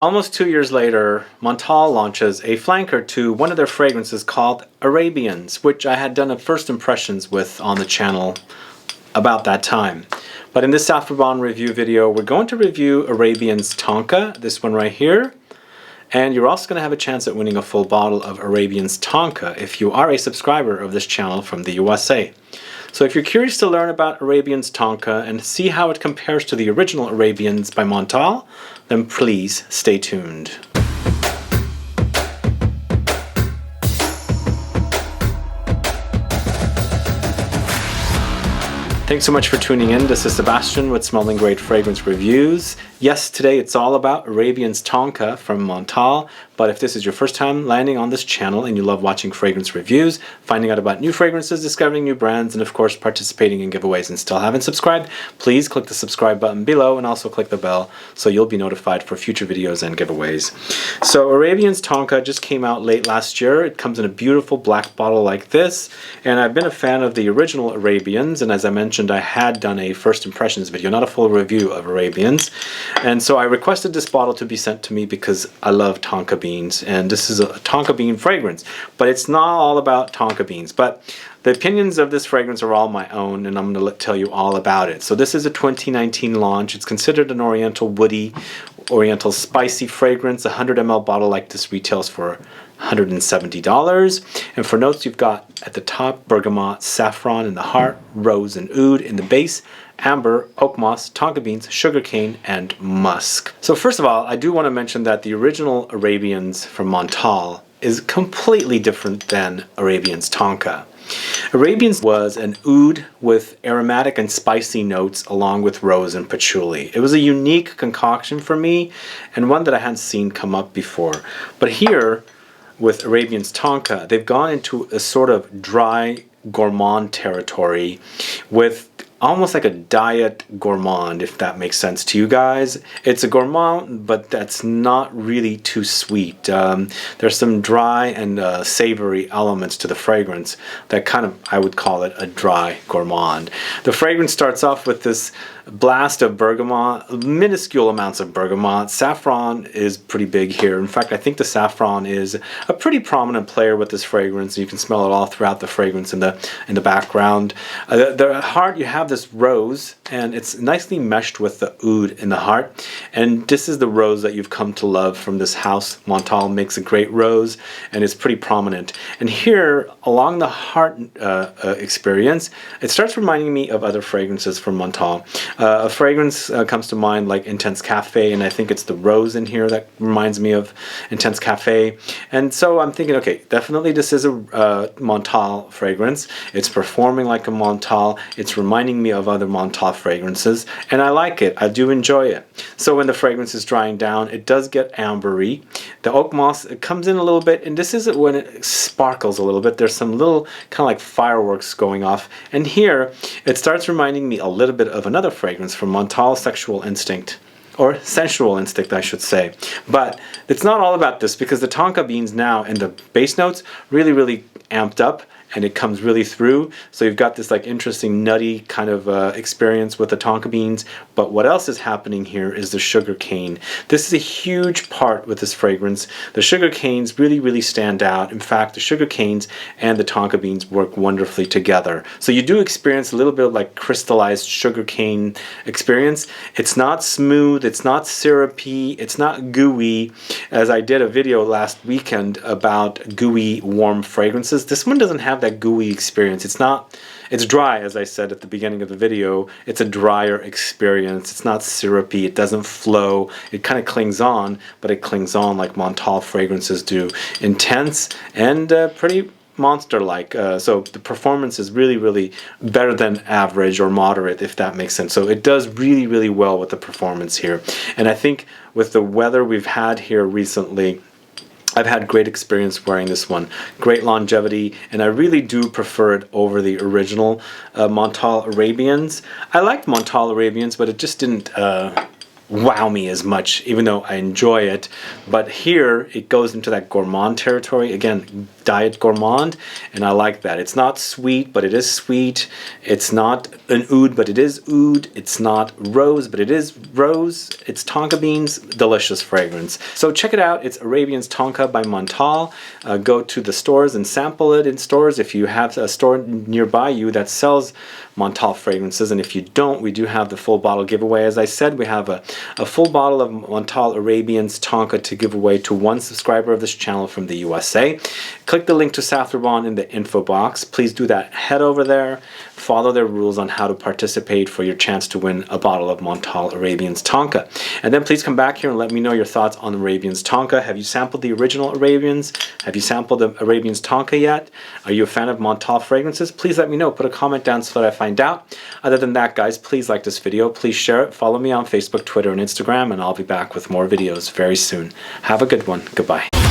Almost 2 years later, Montale launches a flanker to one of their fragrances called Arabians, which I had done a first impressions with on the channel about that time. But in this Saffron review video, we're going to review Arabians Tonka, this one right here. And you're also going to have a chance at winning a full bottle of Arabians Tonka if you are a subscriber of this channel from the USA. So if you're curious to learn about Arabians Tonka and see how it compares to the original Arabians by Montale, then please stay tuned. Thanks so much for tuning in. This is Sebastian with Smelling Great Fragrance Reviews. Yes, today it's all about Arabians Tonka from Montale, but if this is your first time landing on this channel and you love watching fragrance reviews, finding out about new fragrances, discovering new brands, and of course participating in giveaways and still haven't subscribed, please click the subscribe button below and also click the bell so you'll be notified for future videos and giveaways. So Arabians Tonka just came out late last year. It comes in a beautiful black bottle like this, and I've been a fan of the original Arabians, and as I mentioned, I had done a first impressions video, not a full review of Arabians. And so I requested this bottle to be sent to me because I love tonka beans, and this is a tonka bean fragrance. But it's not all about tonka beans. But the opinions of this fragrance are all my own, and I'm going to tell you all about it. So this is a 2019 launch. It's considered an Oriental woody, Oriental spicy fragrance. A 100 ml bottle like this retails for $170. And for notes, you've got at the top bergamot, saffron in the heart, rose and oud in the base, amber, oakmoss, tonka beans, sugarcane, and musk. So first of all, I do want to mention that the original Arabians from Montale is completely different than Arabians Tonka. Arabians was an oud with aromatic and spicy notes along with rose and patchouli. It was a unique concoction for me and one that I hadn't seen come up before. But here, with Arabians Tonka, they've gone into a sort of dry gourmand territory with almost like a diet gourmand, if that makes sense to you guys. It's a gourmand, but that's not really too sweet. There's some dry and savory elements to the fragrance that kind of, I would call it a dry gourmand. The fragrance starts off with this blast of bergamot, minuscule amounts of bergamot. Saffron is pretty big here. In fact, I think the saffron is a pretty prominent player with this fragrance. You can smell it all throughout the fragrance in the background. The heart, you have this rose, and it's nicely meshed with the oud in the heart. And this is the rose that you've come to love from this house. Montale makes a great rose, and it's pretty prominent. And here, along the heart experience, it starts reminding me of other fragrances from Montale. A fragrance comes to mind like Intense Cafe, and I think it's the rose in here that reminds me of Intense Cafe. And so I'm thinking, okay, definitely this is a Montale fragrance. It's performing like a Montale. It's reminding me of other Montale fragrances, and I like it. I do enjoy it. So when the fragrance is drying down, it does get ambery. The oak moss, it comes in a little bit, and this is when it sparkles a little bit. There's some little kind of like fireworks going off. And here, it starts reminding me a little bit of another fragrance from Montale, Sexual Instinct. Or sensual instinct, I should say. But it's not all about this, because the tonka beans now and the base notes really amped up, and it comes really through. So you've got this like interesting nutty kind of experience with the tonka beans. But what else is happening here is the sugar cane. This is a huge part with this fragrance. The sugar canes really stand out. In fact, the sugar canes and the tonka beans work wonderfully together. So you do experience a little bit of like crystallized sugar cane experience. It's not smooth, it's not syrupy, it's not gooey. As I did a video last weekend about gooey warm fragrances, this one doesn't have that gooey experience. It's dry, as I said at the beginning of the video. It's a drier experience. It's not syrupy. It doesn't flow. It kind of clings on, but it clings on like Montale fragrances do. Intense and pretty monster-like. So the performance is really better than average or moderate, if that makes sense. So it does really well with the performance here. And I think with the weather we've had here recently, I've had great experience wearing this one. Great longevity, and I really do prefer it over the original Montale Arabians. I liked Montale Arabians, but it just didn't wow me as much, even though I enjoy it. But here, it goes into that gourmand territory. Again, diet gourmand, and I like that. It's not sweet, but it is sweet. It's not an oud, but it is oud. It's not rose, but it is rose. It's tonka beans. Delicious fragrance. So check it out. It's Arabians Tonka by Montale. Go to the stores and sample it in stores if you have a store nearby you that sells Montale fragrances, and if you don't, we do have the full bottle giveaway. As I said, we have a full bottle of Montale Arabians Tonka to give away to one subscriber of this channel from the USA. Click the link to Saffron in the info box. Please do that. Head over there, follow their rules on how to participate for your chance to win a bottle of Montale Arabians Tonka. And then please come back here and let me know your thoughts on Arabians Tonka. Have you sampled the original Arabians? Have you sampled the Arabians Tonka yet? Are you a fan of Montale fragrances? Please let me know. Put a comment down so that I find out. Other than that, guys, please like this video. Please share it. Follow me on Facebook, Twitter, and Instagram, and I'll be back with more videos very soon. Have a good one. Goodbye.